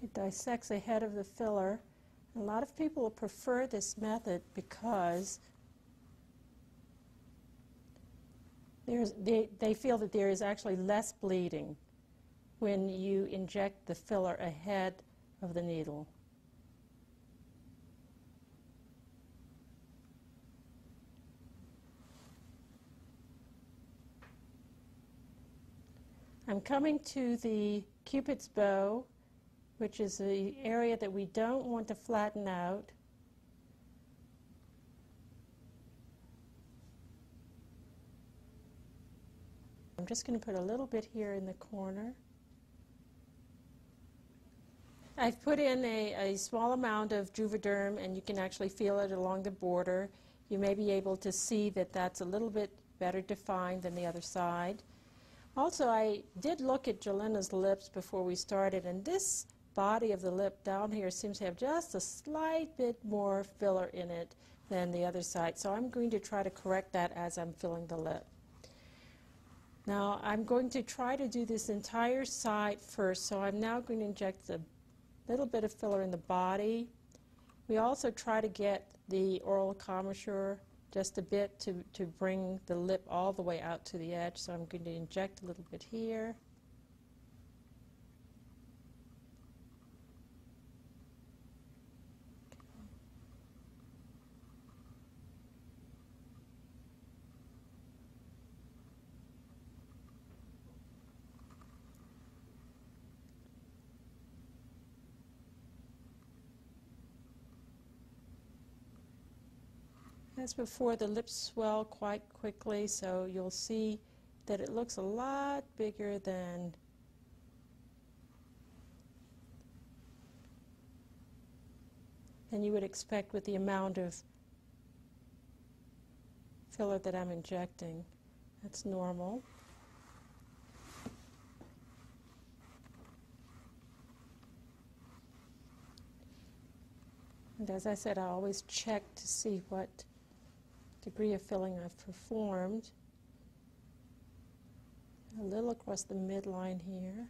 It dissects the head of the filler. A lot of people will prefer this method because they feel that there is actually less bleeding when you inject the filler ahead of the needle. I'm coming to the Cupid's bow, which is the area that we don't want to flatten out. I'm just going to put a little bit here in the corner. I've put in a small amount of Juvederm, and you can actually feel it along the border. You may be able to see that that's a little bit better defined than the other side. Also, I did look at Jelena's lips before we started, and this body of the lip down here seems to have just a slight bit more filler in it than the other side. So I'm going to try to correct that as I'm filling the lip. Now I'm going to try to do this entire side first, so I'm now going to inject a little bit of filler in the body. We also try to get the oral commissure just a bit to bring the lip all the way out to the edge, so I'm going to inject a little bit here. As before, the lips swell quite quickly, so you'll see that it looks a lot bigger than you would expect with the amount of filler that I'm injecting. That's normal. And as I said, I always check to see what degree of filling I've performed. A little across the midline here.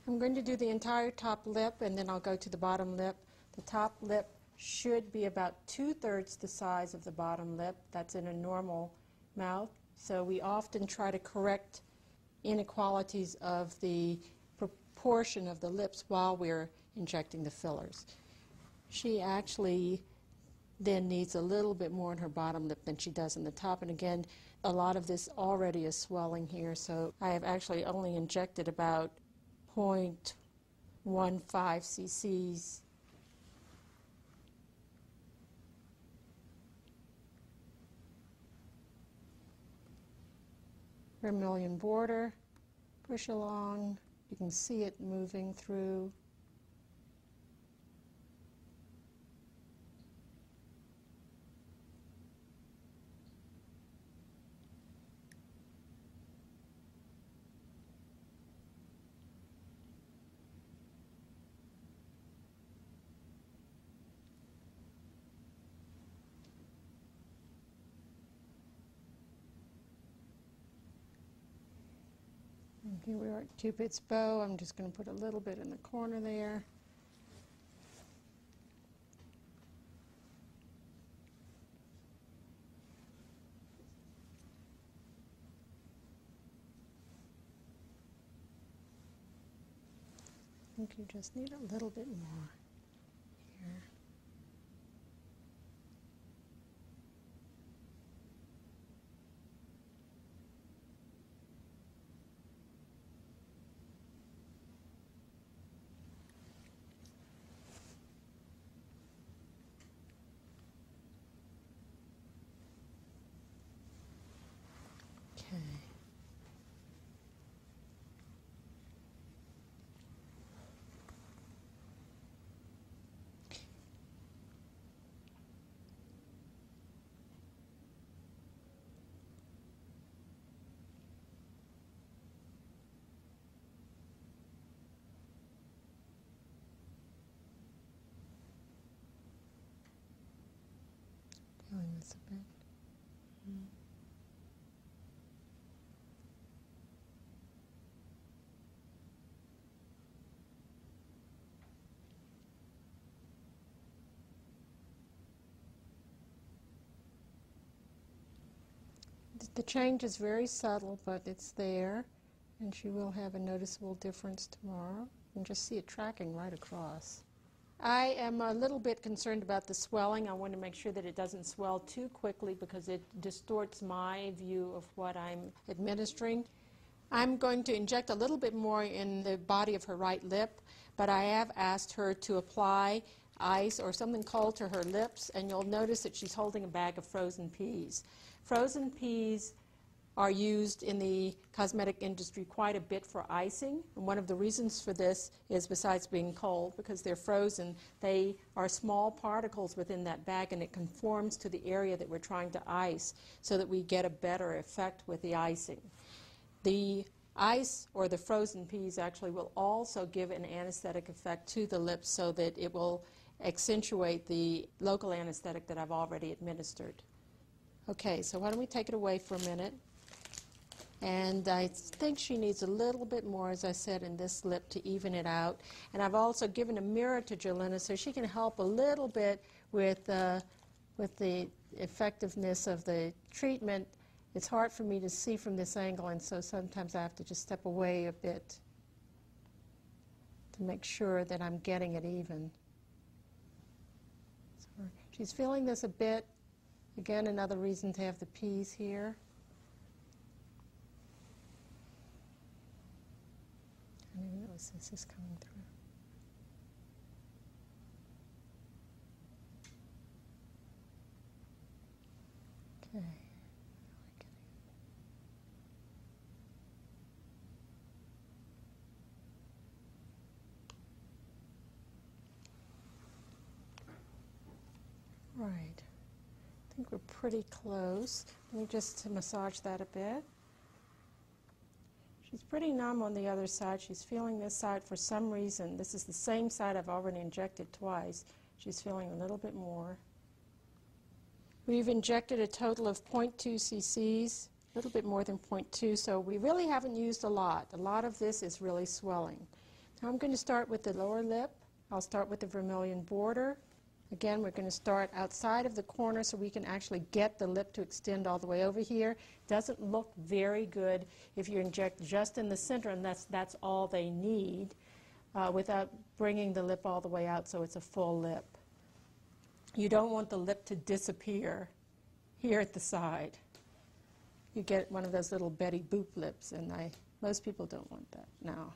I'm going to do the entire top lip, and then I'll go to the bottom lip. The top lip should be about 2/3 the size of the bottom lip. That's in a normal mouth. So we often try to correct inequalities of the proportion of the lips while we're injecting the fillers. She actually then needs a little bit more in her bottom lip than she does in the top. And again, a lot of this already is swelling here, so I have actually only injected about 0.15 cc's. Vermilion border, push along. You can see it moving through. And here we are at Cupid's bow. I'm just going to put a little bit in the corner there. I think you just need a little bit more here. Okay. Feeling this a bit. The change is very subtle, but it's there, and she will have a noticeable difference tomorrow. You can just see it tracking right across. I am a little bit concerned about the swelling. I want to make sure that it doesn't swell too quickly because it distorts my view of what I'm administering. I'm going to inject a little bit more in the body of her right lip, but I have asked her to apply ice or something cold to her lips, and you'll notice that she's holding a bag of frozen peas. Frozen peas are used in the cosmetic industry quite a bit for icing. And one of the reasons for this is, besides being cold, because they're frozen, they are small particles within that bag, and it conforms to the area that we're trying to ice so that we get a better effect with the icing. The ice or the frozen peas actually will also give an anesthetic effect to the lips so that it will accentuate the local anesthetic that I've already administered. Okay, so why don't we take it away for a minute? And I think she needs a little bit more, as I said, in this lip to even it out. And I've also given a mirror to Jelena so she can help a little bit with the effectiveness of the treatment. It's hard for me to see from this angle, and so sometimes I have to just step away a bit to make sure that I'm getting it even. So she's feeling this a bit. Again, another reason to have the peas here. I don't even know if this is coming through. Okay. Right. I think we're pretty close. Let me just massage that a bit. She's pretty numb on the other side. She's feeling this side for some reason. This is the same side I've already injected twice. She's feeling a little bit more. We've injected a total of 0.2 cc's, a little bit more than 0.2, so we really haven't used a lot. A lot of this is really swelling. Now I'm going to start with the lower lip. I'll start with the vermilion border. Again, we're going to start outside of the corner so we can actually get the lip to extend all the way over here. Doesn't look very good if you inject just in the center, and that's all they need without bringing the lip all the way out so it's a full lip. You don't want the lip to disappear here at the side. You get one of those little Betty Boop lips, and most people don't want that now.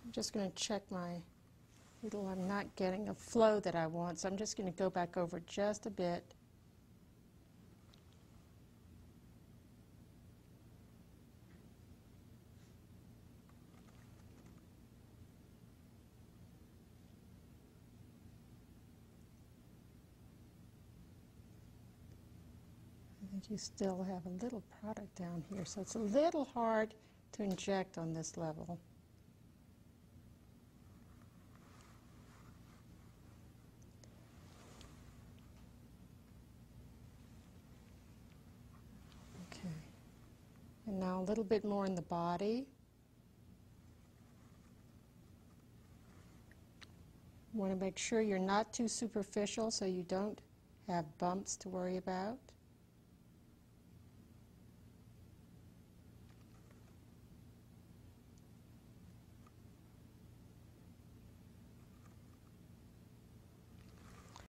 I'm just going to check my needle. I'm not getting a flow that I want, so I'm just going to go back over just a bit. I think you still have a little product down here, so it's a little hard to inject on this level. Okay. And now a little bit more in the body. You want to make sure you're not too superficial so you don't have bumps to worry about.